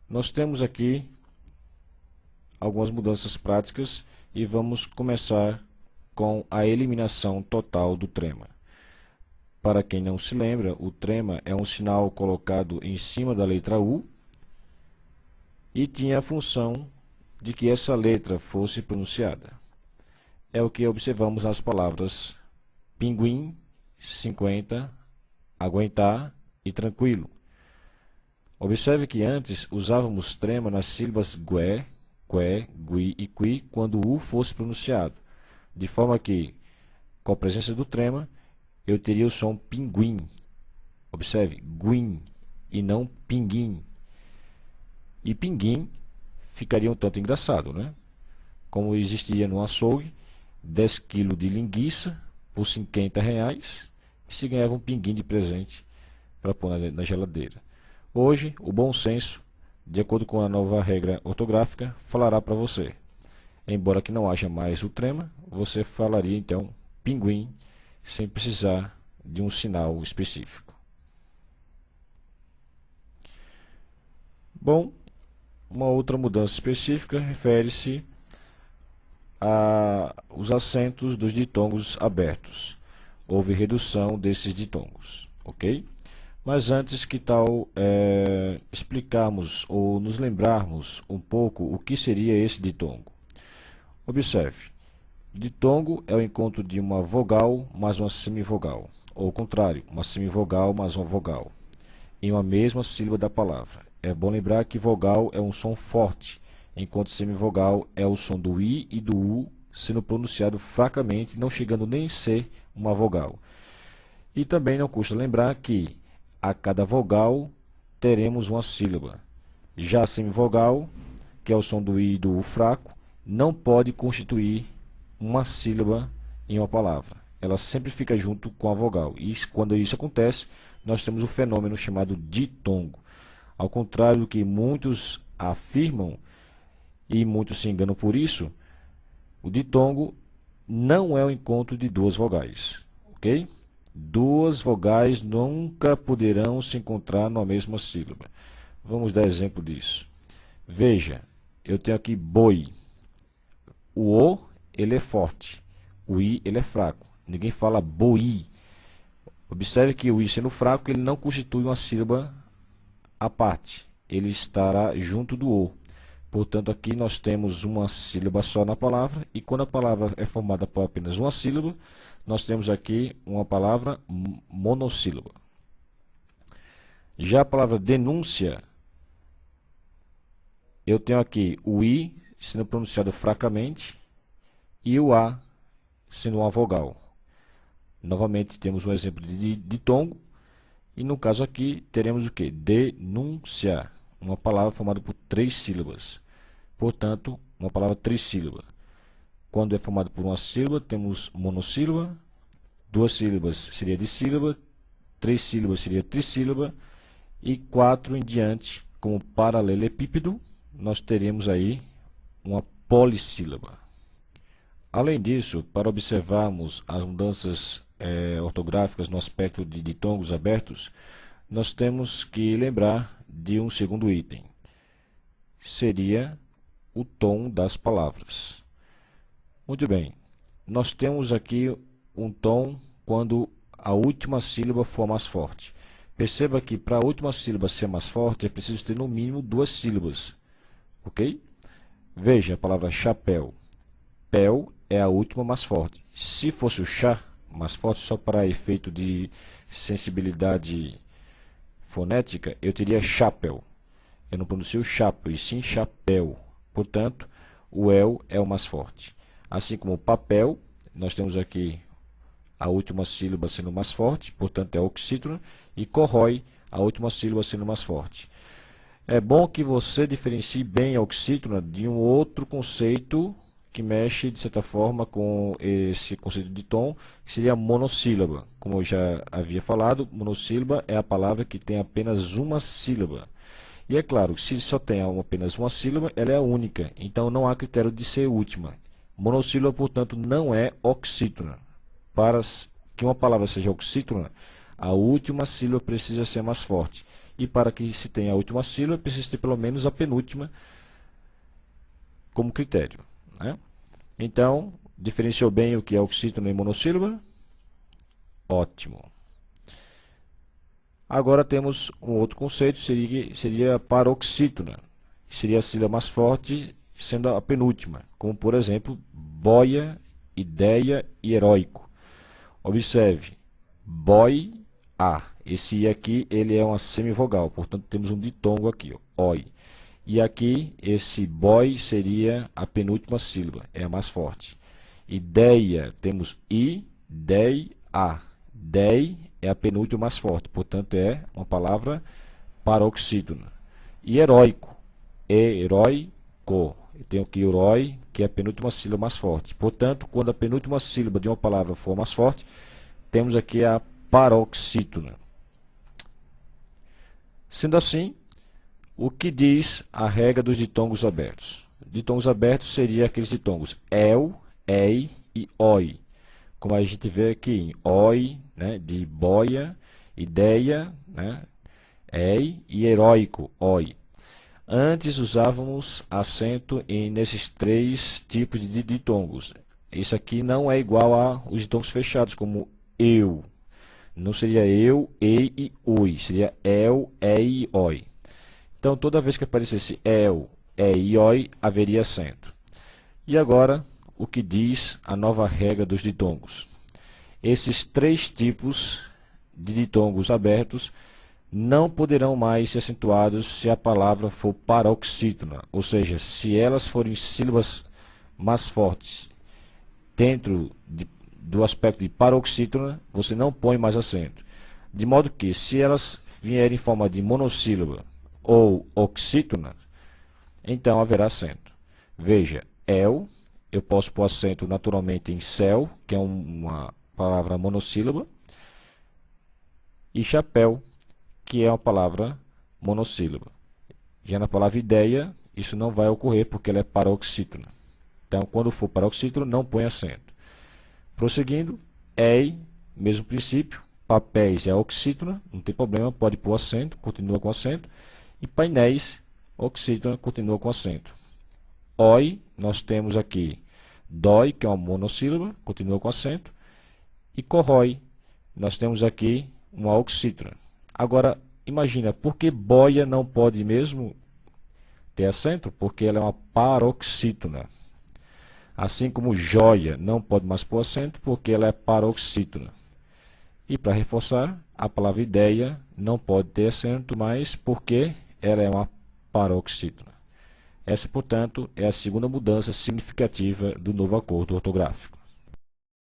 Nós temos aqui algumas mudanças práticas e vamos começar com a eliminação total do trema. Para quem não se lembra, o trema é um sinal colocado em cima da letra U e tinha a função de que essa letra fosse pronunciada. É o que observamos nas palavras pinguim, 50, aguentar e tranquilo. Observe que antes usávamos trema nas sílabas gué, qué, gui e qui quando o U fosse pronunciado, de forma que, com a presença do trema, eu teria o som pinguim. Observe, guim, e não pinguim. E pinguim ficaria um tanto engraçado, né? Como existiria no açougue 10 kg de linguiça por R$ 50 e se ganhava um pinguim de presente para pôr na geladeira. Hoje, o bom senso, de acordo com a nova regra ortográfica, falará para você. Embora que não haja mais o trema, você falaria então pinguim, sem precisar de um sinal específico. Bom, uma outra mudança específica refere-se aos acentos dos ditongos abertos. Houve redução desses ditongos, ok? Mas antes, que tal explicarmos ou nos lembrarmos um pouco o que seria esse ditongo? Observe, ditongo é o encontro de uma vogal mais uma semivogal, ou ao contrário, uma semivogal mais uma vogal, em uma mesma sílaba da palavra. É bom lembrar que vogal é um som forte, enquanto semivogal é o som do I e do U sendo pronunciado fracamente, não chegando nem a ser uma vogal. E também não custa lembrar que a cada vogal teremos uma sílaba. Já a semivogal, que é o som do I e do U fraco, não pode constituir uma sílaba em uma palavra. Ela sempre fica junto com a vogal. E quando isso acontece, nós temos um fenômeno chamado ditongo. Ao contrário do que muitos afirmam, e muitos se enganam por isso, o ditongo não é o encontro de duas vogais, ok? Duas vogais nunca poderão se encontrar na mesma sílaba. Vamos dar exemplo disso. Veja, eu tenho aqui boi. O O, ele é forte. O I, ele é fraco. Ninguém fala boi. Observe que o I, sendo fraco, ele não constitui uma sílaba à parte. Ele estará junto do O. Portanto, aqui nós temos uma sílaba só na palavra, e quando a palavra é formada por apenas uma sílaba, nós temos aqui uma palavra monossílaba. Já a palavra denúncia, eu tenho aqui o I sendo pronunciado fracamente e o A sendo uma vogal. Novamente temos um exemplo de ditongo, e no caso aqui teremos o que? Denúncia, uma palavra formada por 3 sílabas. Portanto, uma palavra trissílaba. Quando é formada por uma sílaba, temos monossílaba, 2 sílabas seria dissílaba, 3 sílabas seria trissílaba, e 4 em diante, como paralelepípedo, nós teremos aí uma polissílaba. Além disso, para observarmos as mudanças ortográficas no aspecto de ditongos abertos, nós temos que lembrar de um segundo item. Seria o tom das palavras. Muito bem, nós temos aqui um tom quando a última sílaba for mais forte. Perceba que para a última sílaba ser mais forte é preciso ter no mínimo 2 sílabas, ok? Veja a palavra chapéu. Pel é a última mais forte. Se fosse o chá mais forte, só para efeito de sensibilidade fonética, eu teria chapéu. Eu não pronuncio chapéu, e sim chapéu. Portanto, o el é o mais forte. Assim como papel, nós temos aqui a última sílaba sendo mais forte, portanto é oxítona, e corrói, a última sílaba sendo mais forte. É bom que você diferencie bem a oxítona de um outro conceito que mexe, de certa forma, com esse conceito de tom, que seria monossílaba. Como eu já havia falado, monossílaba é a palavra que tem apenas uma sílaba. E é claro, se só tem apenas uma sílaba, ela é a única, então não há critério de ser última. Monossílaba, portanto, não é oxítona. Para que uma palavra seja oxítona, a última sílaba precisa ser mais forte. E para que se tenha a última sílaba, precisa ter pelo menos a penúltima como critério, né? Então, diferenciou bem o que é oxítona e monossílaba? Ótimo. Agora temos um outro conceito, seria paroxítona, que seria a sílaba mais forte, sendo a penúltima, como por exemplo, boia, ideia e heróico. Observe, boi, a. Esse i aqui, ele é uma semivogal, portanto temos um ditongo aqui, ó, oi. E aqui, esse boi seria a penúltima sílaba, é a mais forte. Ideia, temos i, dei, a. Dei é a penúltima mais forte, portanto é uma palavra paroxítona. E heróico, heróico. Eu tenho aqui herói, que é a penúltima sílaba mais forte. Portanto, quando a penúltima sílaba de uma palavra for mais forte, temos aqui a paroxítona. Sendo assim, o que diz a regra dos ditongos abertos? Ditongos abertos seria aqueles ditongos el, ei e oi. Como a gente vê aqui em oi, né, de boia, ideia, né, ei e heróico, oi. Antes usávamos acento nesses três tipos de ditongos. Isso aqui não é igual aos ditongos fechados, como eu. Não seria eu, ei e oi, seria el, ei e oi. Então, toda vez que aparecesse el, ei e oi, haveria acento. E agora, o que diz a nova regra dos ditongos? Esses três tipos de ditongos abertos não poderão mais ser acentuados se a palavra for paroxítona, ou seja, se elas forem sílabas mais fortes dentro do aspecto de paroxítona, você não põe mais acento. De modo que, se elas vierem em forma de monossílaba ou oxítona, então haverá acento. Veja, el, eu posso pôr acento naturalmente em céu, que é uma palavra monossílaba, e chapéu, que é uma palavra monossílaba. Já na palavra ideia, isso não vai ocorrer porque ela é paroxítona. Então, quando for paroxítona, não põe acento. Prosseguindo, ei, mesmo princípio, papéis é oxítona, não tem problema, pode pôr acento, continua com acento. E painéis, oxítona, continua com acento. Oi, nós temos aqui dói, que é uma monossílaba, continua com acento. E corrói, nós temos aqui uma oxítona. Agora, imagina, por que boia não pode mesmo ter acento? Porque ela é uma paroxítona. Assim como joia não pode mais pôr acento, porque ela é paroxítona. E para reforçar, a palavra ideia não pode ter acento mais, porque ela é uma paroxítona. Essa, portanto, é a segunda mudança significativa do novo acordo ortográfico.